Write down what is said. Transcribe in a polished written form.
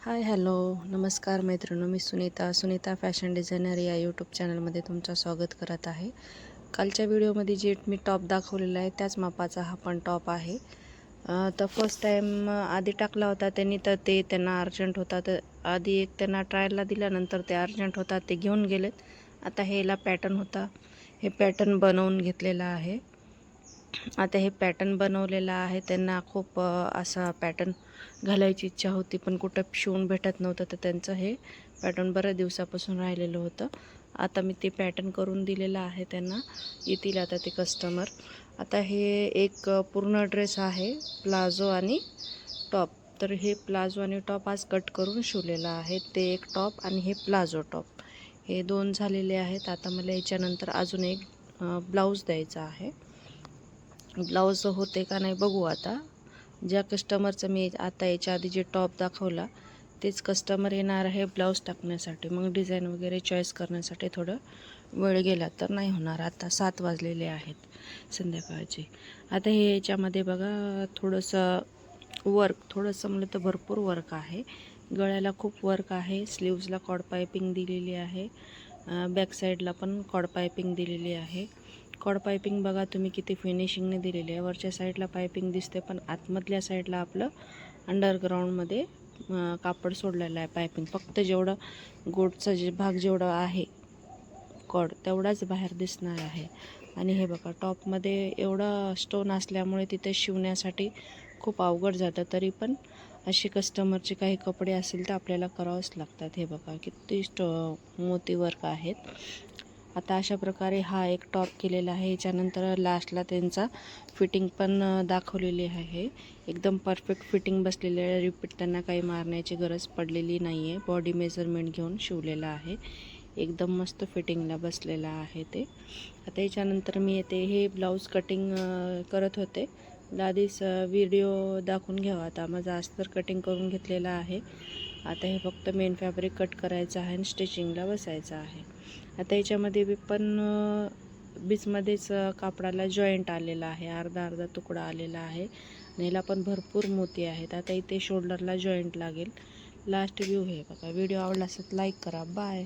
Hi hello नमस्कार मैत्रिणी, मी Sunita fashion designer या यूट्यूब चॅनलमध्ये तुमचं स्वागत करत आहे। कालच्या व्हिडिओमध्ये जे मी टॉप दाखवलेला आहे त्याच मापाचा हा पण टॉप आहे। तर फर्स्ट टाइम आधी टाकला होता त्यांनी, तर ते त्यांना अर्जंट होता, तर आधी एक त्यांना ट्रायलला दिल्यानंतर ते अर्जंट होता ते घेऊन गेलेत। आता हेला पॅटर्न होता, हे पॅटर्न बनवून घेतलेला आहे। आता हे पॅटर्न बनवलेला आहे, त्यांना खूप असा पॅटर्न घालायची इच्छा होती पण कुठं शिवून भेटत नव्हतं, तर त्यांचं हे पॅटर्न बऱ्याच दिवसापासून राहिलेलं होतं। आता मी ते पॅटर्न करून दिलेलं आहे त्यांना, येतील आता ते कस्टमर। आता हे एक पूर्ण ड्रेस आहे, प्लाझो आणि टॉप। तर हे प्लाझो आणि टॉप आज कट करून शिवलेलं आहे। ते एक टॉप आणि हे प्लाझो टॉप हे दोन झालेले आहेत। आता मला याच्यानंतर अजून एक ब्लाऊज द्यायचा आहे। ब्लाऊज होते का नाही बघू आता। ज्या कस्टमरचं मी आता याच्या आधी जे टॉप दाखवला तेच कस्टमर येणार आहे ब्लाऊज टाकण्यासाठी, मग डिझाईन वगैरे चॉईस करण्यासाठी थोडं वेळ गेला तर नाही होणार। आता 7 वाजलेले आहेत संध्याकाळचे। आता हे याच्यामध्ये बघा थोडंसं वर्क, थोडंसं म्हणलं तर भरपूर वर्क आहे। गळ्याला खूप वर्क आहे, स्लीव्सला कॉड पायपिंग दिलेली आहे, बॅक साईडला पण कॉड पायपिंग दिलेली आहे। कॉड पायपिंग बघा तुम्ही किती फिनिशिंगने दिलेली आहे। वरच्या साईडला पायपिंग दिसते पण आतमधल्या साईडला आपलं अंडरग्राऊंडमध्ये कापड सोडलेलं आहे। पायपिंग फक्त जेवढं गोटचा जे भाग जेवढा आहे कॉड तेवढाच बाहेर दिसणार आहे। आणि हे बघा टॉपमध्ये एवढा स्टोन असल्यामुळे तिथे शिवण्यासाठी खूप अवघड जातं, तरी पण असे कस्टमरचे काही कपडे असेल तर आपल्याला करावंच लागतात। हे बघा किती मोती वर्क आहेत। आता अशा प्रकारे हा एक टॉप केलेला आहे। याच्यानंतर लास्टला त्यांचा फिटिंग पण दाखवलेली आहे, एकदम परफेक्ट फिटिंग बसलेली आहे। रिपीट त्यांना काही मारण्याची गरज पडलेली नाही आहे, बॉडी मेजरमेंट घेऊन शिवलेला आहे, एकदम मस्त फिटिंगला बसलेला आहे ते। आता याच्यानंतर मी येते हे ब्लाऊज कटिंग करत होते, आधीच व्हिडिओ दाखवून घ्यावा। आता माझा अस्तर कटिंग करून घेतलेला आहे। आता हे फक्त मेन फॅब्रिक कट करायचं आहे आणि स्टिचिंगला बसायचं आहे। आता याच्यामध्ये पण बीचमध्येच कापडाला जॉईंट आलेला आहे, अर्धा अर्धा तुकडा आलेला आहे आणि याला पण भरपूर मोती आहेत। आता इथे शोल्डरला जॉईंट लागेल। लास्ट व्ह्यू हे बघा। व्हिडिओ आवडला असेल तर लाईक करा। बाय।